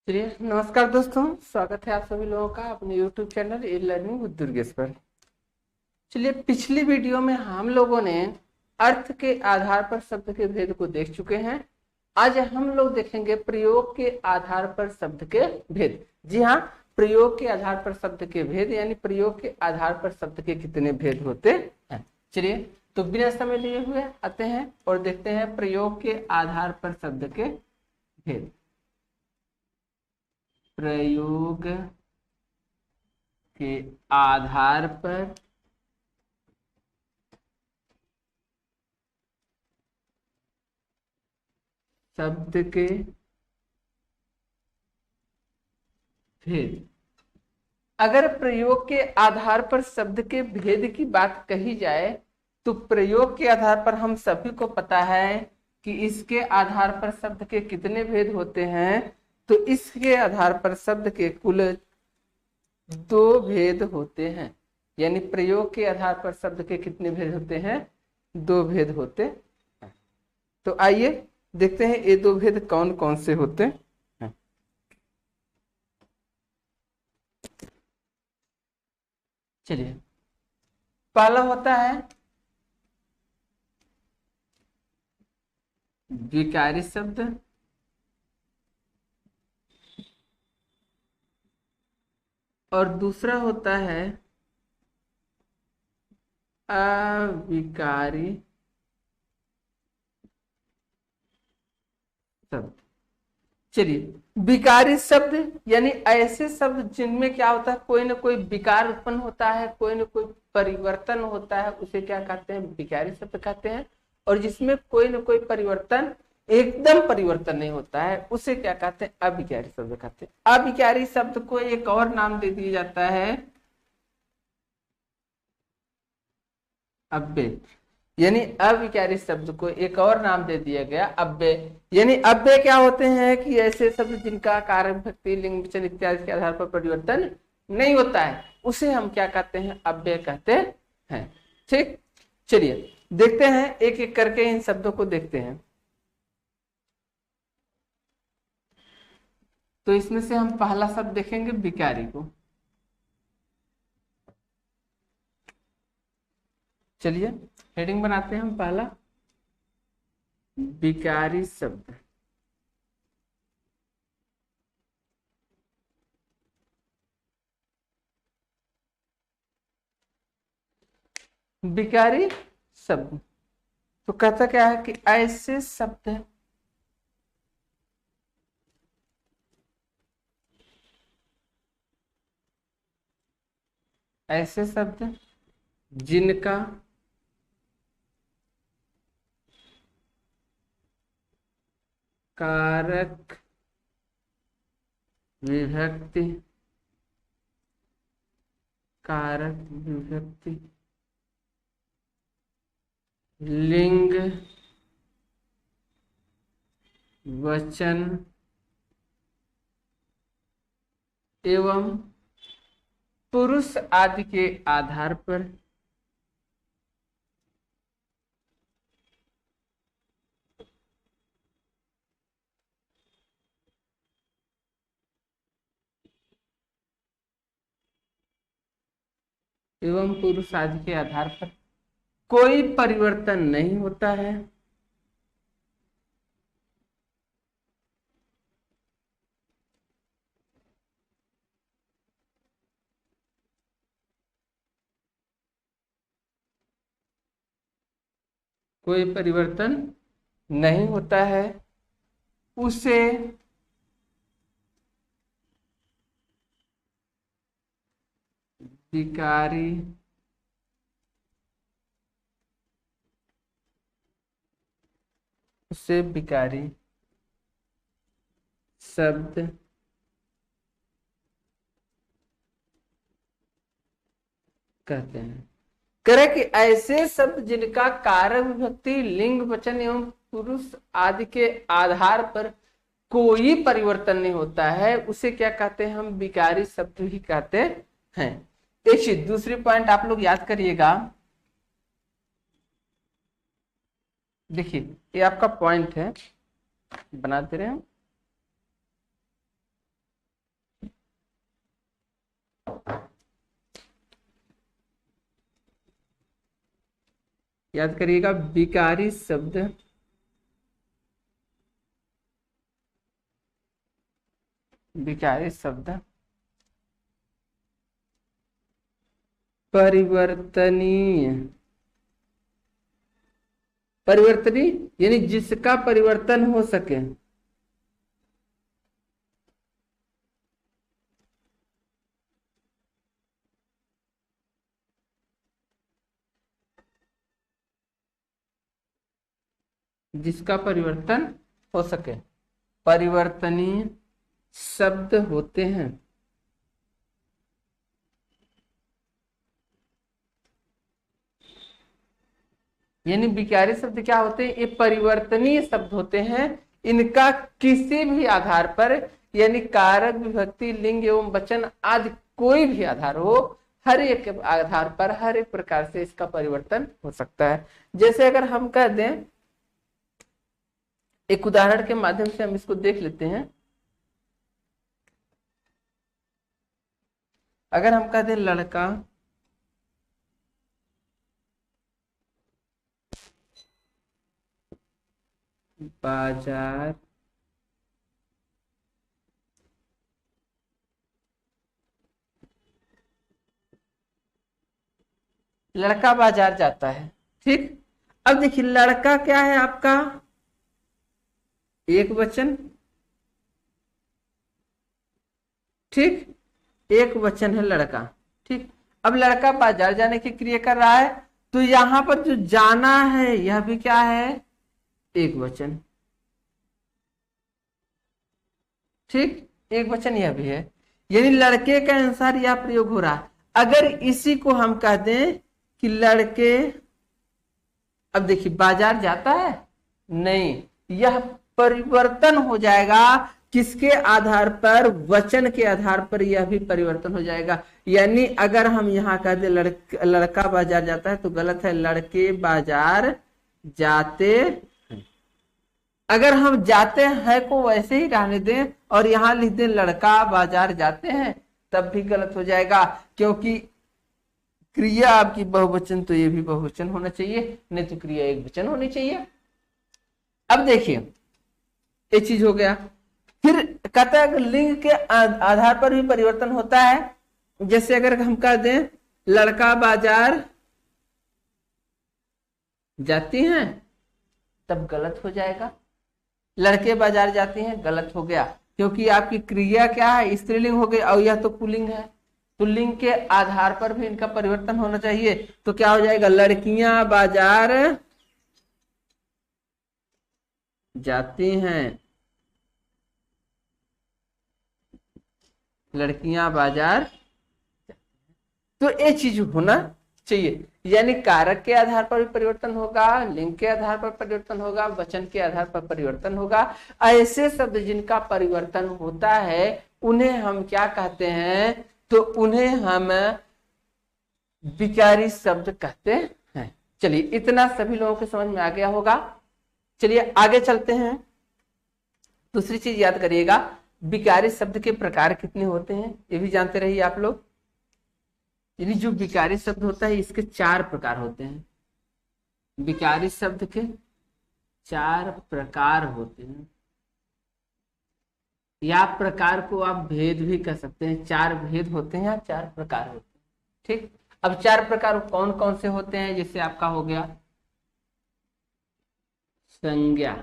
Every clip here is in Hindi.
चलिए, नमस्कार दोस्तों। स्वागत है आप सभी लोगों का अपने YouTube channel e learning with Durgesh पर। चलिए, पिछली वीडियो में हम लोगों ने अर्थ के आधार पर शब्द के भेद को देख चुके हैं। आज हम लोग देखेंगे प्रयोग के आधार पर शब्द के भेद। जी हाँ, प्रयोग के आधार पर शब्द के भेद, यानी प्रयोग के आधार पर शब्द के कितने भेद होते हैं। चलिए, तो बिना समय लिए हुए आते हैं और देखते हैं प्रयोग के आधार पर शब्द के भेद। प्रयोग के आधार पर शब्द के भेद। अगर प्रयोग के आधार पर शब्द के भेद की बात कही जाए तो प्रयोग के आधार पर हम सभी को पता है कि इसके आधार पर शब्द के कितने भेद होते हैं। तो इसके आधार पर शब्द के कुल दो भेद होते हैं। यानी प्रयोग के आधार पर शब्द के कितने भेद होते हैं? दो भेद होते हैं। तो आइए देखते हैं ये दो भेद कौन कौन से होते हैं। चलिए, पहला होता है विकारी शब्द और दूसरा होता है अविकारी शब्द। चलिए, विकारी शब्द यानी ऐसे शब्द जिनमें क्या होता है, कोई ना कोई विकार उत्पन्न होता है, कोई ना कोई परिवर्तन होता है, उसे क्या कहते हैं? विकारी शब्द कहते हैं। और जिसमें कोई ना कोई परिवर्तन, एकदम परिवर्तन नहीं होता है, उसे क्या कहते हैं? अविकारी शब्द कहते हैं। अविकारी शब्द को एक और नाम दे दिया जाता है अव्यय। यानी अविकारी शब्द को एक और नाम दे दिया गया अव्यय। यानी अव्यय क्या होते हैं कि ऐसे शब्द जिनका कारक विभक्ति लिंग वचन इत्यादि के आधार पर परिवर्तन नहीं होता है, उसे हम क्या कहते हैं? अव्यय कहते हैं। ठीक, चलिए देखते हैं, एक एक करके इन शब्दों को देखते हैं। तो इसमें से हम पहला शब्द देखेंगे विकारी को। चलिए, हेडिंग बनाते हैं हम पहला, विकारी शब्द। विकारी शब्द तो कहता क्या है कि ऐसे शब्द, ऐसे शब्द जिनका कारक विभक्ति, कारक विभक्ति लिंग वचन एवं पुरुष आदि के आधार पर पुरुष आदि के आधार पर कोई परिवर्तन नहीं होता है, कोई परिवर्तन नहीं होता है, उसे विकारी शब्द कहते हैं। करे कि ऐसे शब्द जिनका कारक विभक्ति लिंग वचन एवं पुरुष आदि के आधार पर कोई परिवर्तन नहीं होता है, उसे क्या कहते हैं? हम विकारी शब्द ही कहते हैं। एक चीज, दूसरी पॉइंट आप लोग याद करिएगा। देखिए, ये आपका पॉइंट है, बना दे रहे हैं। याद करिएगा, विकारी शब्द विकारी शब्द परिवर्तनीय, परिवर्तनीय यानी जिसका परिवर्तन हो सके। जिसका परिवर्तन हो सके, परिवर्तनीय शब्द होते हैं। यानी विकारी शब्द क्या होते हैं? ये परिवर्तनीय शब्द होते हैं। इनका किसी भी आधार पर, यानी कारक, विभक्ति, लिंग एवं वचन आदि कोई भी आधार हो, हर एक आधार पर हर एक प्रकार से इसका परिवर्तन हो सकता है। जैसे अगर हम कह दें, एक उदाहरण के माध्यम से हम इसको देख लेते हैं। अगर हम कह दें लड़का बाजार लड़का बाजार जाता है, ठीक। अब देखिए लड़का क्या है आपका? एक वचन, ठीक, एक वचन है लड़का, ठीक। अब लड़का बाजार जाने की क्रिया कर रहा है, तो यहां पर जो जाना है यह भी क्या है? एक वचन, ठीक, एक वचन यह भी है। यानी लड़के के अनुसार यह प्रयोग हो रहा है। अगर इसी को हम कह दें कि लड़के, अब देखिए बाजार जाता है, नहीं, यह परिवर्तन हो जाएगा। किसके आधार पर? वचन के आधार पर यह भी परिवर्तन हो जाएगा। यानी अगर हम यहाँ कह दें लड़का बाजार जाता है, तो गलत है, लड़के बाजार जाते हैं। अगर हम जाते हैं को वैसे ही रहने दें और यहाँ लिख दें लड़का बाजार जाते हैं, तब भी गलत हो जाएगा, क्योंकि क्रिया आपकी बहुवचन, तो ये भी बहुवचन होना चाहिए, नहीं तो क्रिया एक वचन होनी चाहिए। अब देखिए ये चीज हो गया। फिर कहता है लिंग के आधार पर भी परिवर्तन होता है। जैसे अगर हम कह दें लड़का बाजार जाती हैं, तब गलत हो जाएगा। लड़के बाजार जाते हैं, गलत हो गया, क्योंकि आपकी क्रिया क्या है? स्त्रीलिंग हो गई और यह तो पुल्लिंग है, तो लिंग के आधार पर भी इनका परिवर्तन होना चाहिए। तो क्या हो जाएगा? लड़कियां बाजार जाती हैं, लड़कियां बाजार, तो ये चीज होना चाहिए। यानी कारक के आधार पर भी परिवर्तन होगा, लिंग के आधार पर परिवर्तन होगा, वचन के आधार पर परिवर्तन होगा। ऐसे शब्द जिनका परिवर्तन होता है उन्हें हम क्या कहते हैं? तो उन्हें हम विकारी शब्द कहते हैं। चलिए इतना सभी लोगों के समझ में आ गया होगा। चलिए आगे चलते हैं। दूसरी चीज याद करिएगा, विकारी शब्द के प्रकार कितने होते हैं ये भी जानते रहिए आप लोग। यानी जो विकारी शब्द होता है इसके 4 प्रकार होते हैं। विकारी शब्द के 4 प्रकार होते हैं, या प्रकार को आप भेद भी कह सकते हैं। 4 भेद होते हैं या 4 प्रकार होते हैं, ठीक। अब 4 प्रकार कौन कौन से होते हैं? जैसे आपका हो गया संज्ञा,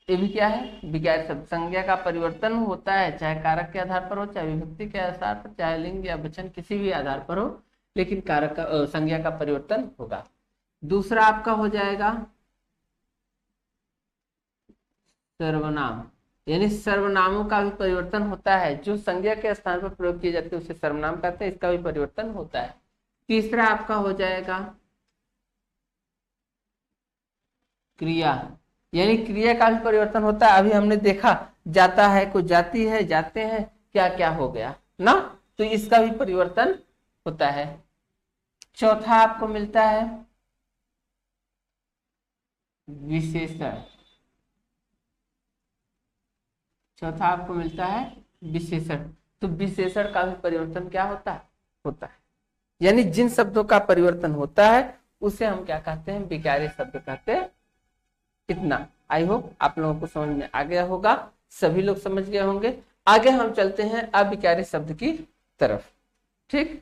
ये भी क्या है? विकारी शब्द। संज्ञा का परिवर्तन होता है, चाहे कारक के आधार पर हो, चाहे विभक्ति के आधार पर, चाहे लिंग या वचन किसी भी आधार पर हो, लेकिन कारक का संज्ञा का परिवर्तन होगा। दूसरा आपका हो जाएगा सर्वनाम, यानी सर्वनामों का भी परिवर्तन होता है। जो संज्ञा के स्थान पर प्रयोग किए जाते हैं उसे सर्वनाम कहते हैं, इसका भी परिवर्तन होता है। तीसरा आपका हो जाएगा क्रिया, यानी क्रिया का भी परिवर्तन होता है। अभी हमने देखा जाता है को जाती है, जाते हैं, क्या क्या हो गया ना, तो इसका भी परिवर्तन होता है। चौथा आपको मिलता है विशेषण, चौथा आपको मिलता है विशेषण। तो विशेषण का भी परिवर्तन क्या होता है? यानी जिन शब्दों का परिवर्तन होता है उसे हम क्या कहते हैं, विकारी शब्द कहते हैं। इतना आई होप आप लोगों को समझ में आ गया होगा, सभी लोग समझ गए होंगे। आगे हम चलते हैं अविकारी शब्द की तरफ। ठीक,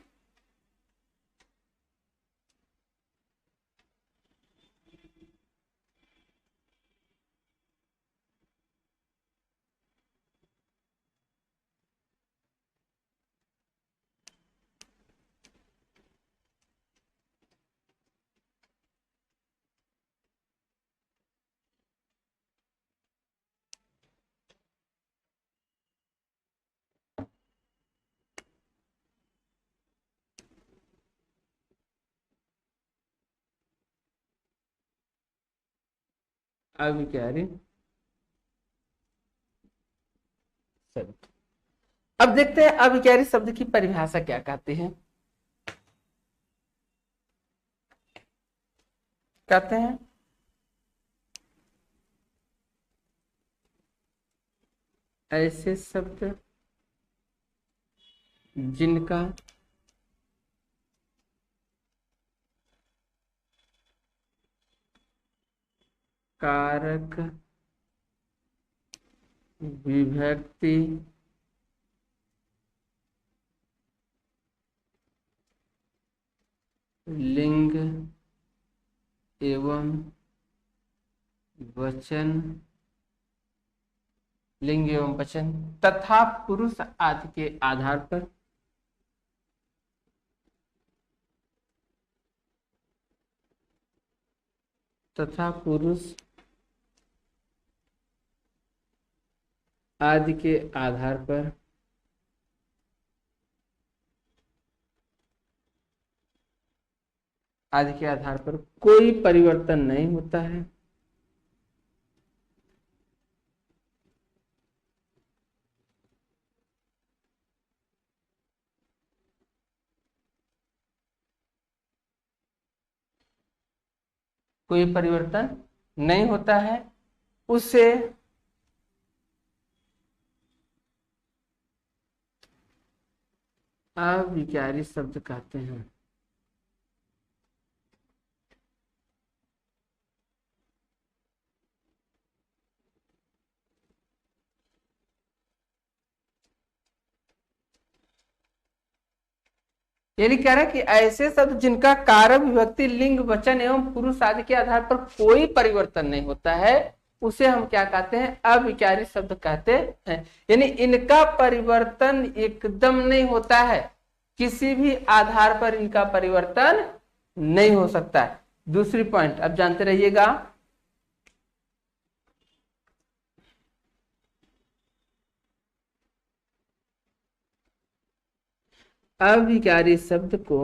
अविकारी शब्द। अब देखते हैं अविकारी शब्द की परिभाषा क्या कहते हैं। कहते हैं ऐसे शब्द जिनका कारक विभक्ति लिंग एवं वचन, लिंग एवं वचन तथा पुरुष आदि के आधार पर तथा पुरुष आदि के आधार पर आदि के आधार पर कोई परिवर्तन नहीं होता है। कोई परिवर्तन नहीं होता है, उसे अविकारी शब्द कहते हैं। यानी कह रहा है कि ऐसे शब्द जिनका कारक विभक्ति लिंग वचन एवं पुरुष आदि के आधार पर कोई परिवर्तन नहीं होता है उसे हम क्या कहते हैं, अविकारी शब्द कहते हैं। यानी इनका परिवर्तन एकदम नहीं होता है, किसी भी आधार पर इनका परिवर्तन नहीं हो सकता है। दूसरी पॉइंट अब जानते रहिएगा, अविकारी शब्द को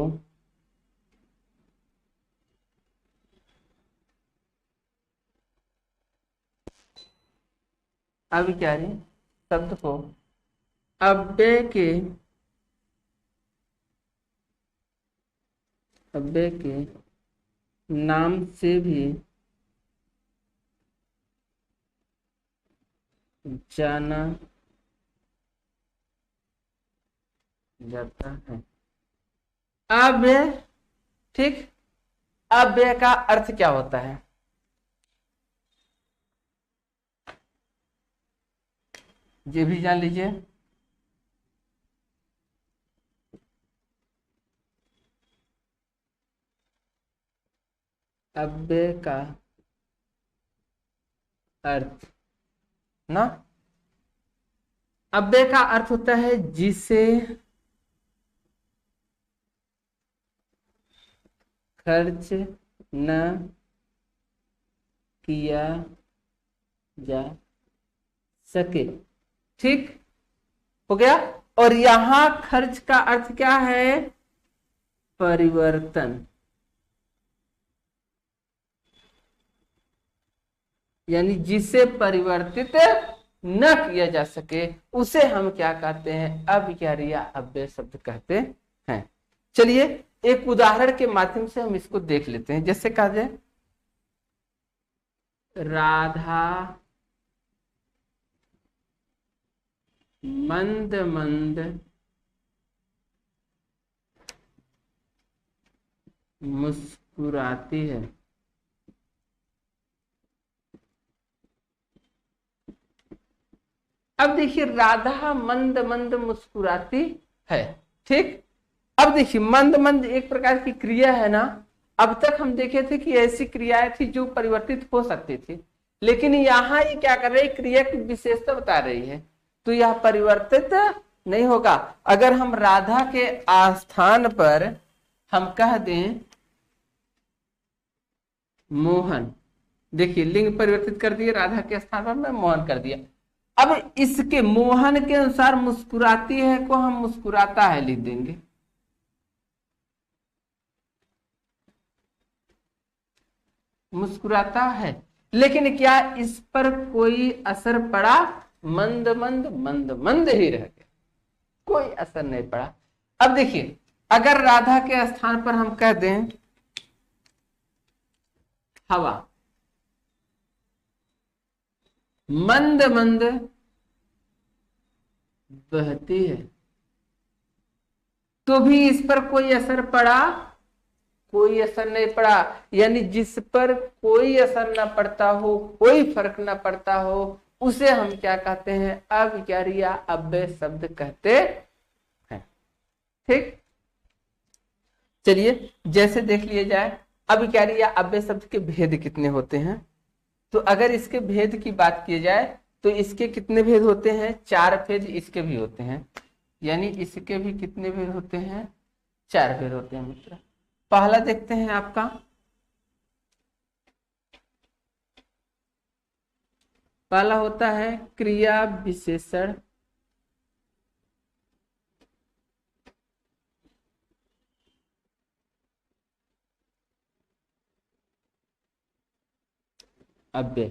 अविकारी शब्द को अव्यय के नाम से भी जाना जाता है। अव्यय, ठीक, अव्यय का अर्थ क्या होता है, ये भी जान लीजिए। अव्यय का अर्थ ना, अव्यय का अर्थ होता है जिसे खर्च न किया जा सके। ठीक हो गया। और यहां खर्च का अर्थ क्या है, परिवर्तन, यानी जिसे परिवर्तित न किया जा सके उसे हम क्या कहते हैं, अविकारी या अव्यय शब्द कहते हैं। चलिए एक उदाहरण के माध्यम से हम इसको देख लेते हैं। जैसे कहा जाए राधा मंद मंद मुस्कुराती है। अब देखिए राधा मंद मंद मुस्कुराती है। ठीक, अब देखिए मंद मंद एक प्रकार की क्रिया है ना। अब तक हम देखे थे कि ऐसी क्रियाएं थी जो परिवर्तित हो सकती थी, लेकिन यहाँ ये क्या कर रही है, क्रिया की विशेषता बता रही है, तो यह परिवर्तित नहीं होगा। अगर हम राधा के आस्थान पर हम कह दें मोहन, देखिए लिंग परिवर्तित कर दिए, राधा के स्थान पर मैं मोहन कर दिया। अब इसके मोहन के अनुसार मुस्कुराती है को हम मुस्कुराता है लिख देंगे। मुस्कुराता है, लेकिन क्या इस पर कोई असर पड़ा? मंद मंद मंद मंद ही रह गया, कोई असर नहीं पड़ा। अब देखिए अगर राधा के स्थान पर हम कह दें हवा, मंद मंद बहती है, तो भी इस पर कोई असर पड़ा? कोई असर नहीं पड़ा। यानी जिस पर कोई असर ना पड़ता हो, कोई फर्क ना पड़ता हो, उसे हम क्या कहते हैं? अविकार्य अव्यय शब्द कहते हैं। ठीक, चलिए जैसे देख लिया जाए अविकार्य अव्यय शब्द के भेद कितने होते हैं। तो अगर इसके भेद की बात की जाए तो इसके कितने भेद होते हैं? 4 भेद इसके भी होते हैं। यानी इसके भी कितने भेद होते हैं? 4 भेद होते हैं मित्र। पहला देखते हैं आपका, पहला होता है क्रिया विशेषण। अव्यय,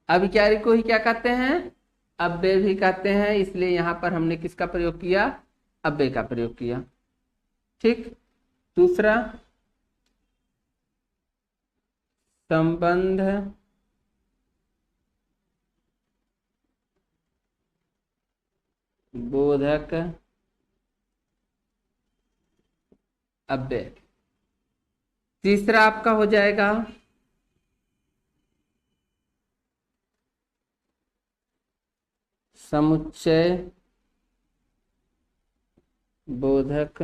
अविकार्य को ही क्या कहते हैं? अव्यय भी कहते हैं, इसलिए यहां पर हमने किसका प्रयोग किया? अव्यय का प्रयोग किया। ठीक, दूसरा संबंध बोधक अव्यय। तीसरा आपका हो जाएगा समुच्चय बोधक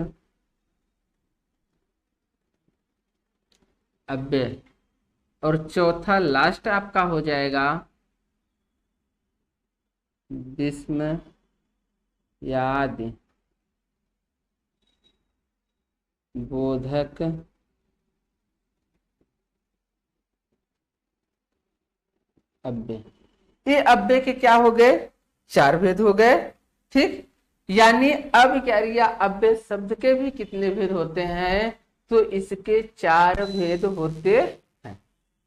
अव्यय। और चौथा लास्ट आपका हो जाएगा विस्मयादि बोधक अव्यय। ये अव्यय के क्या हो गए? 4 भेद हो गए। ठीक, यानी अविकार्य अव्यय शब्द के भी कितने भेद होते हैं? तो इसके 4 भेद होते हैं।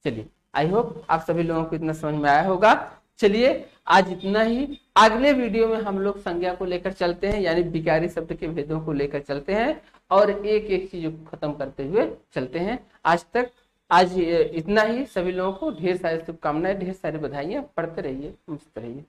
चलिए, आई होप आप सभी लोगों को इतना समझ में आया होगा। चलिए आज इतना ही। अगले वीडियो में हम लोग संज्ञा को लेकर चलते हैं, यानी विकारी शब्द के भेदों को लेकर चलते हैं और एक एक चीज को खत्म करते हुए चलते हैं। आज इतना ही। सभी लोगों को ढेर सारी शुभकामनाएं, ढेर सारी बधाइयां। पढ़ते रहिए, मस्त रहिए।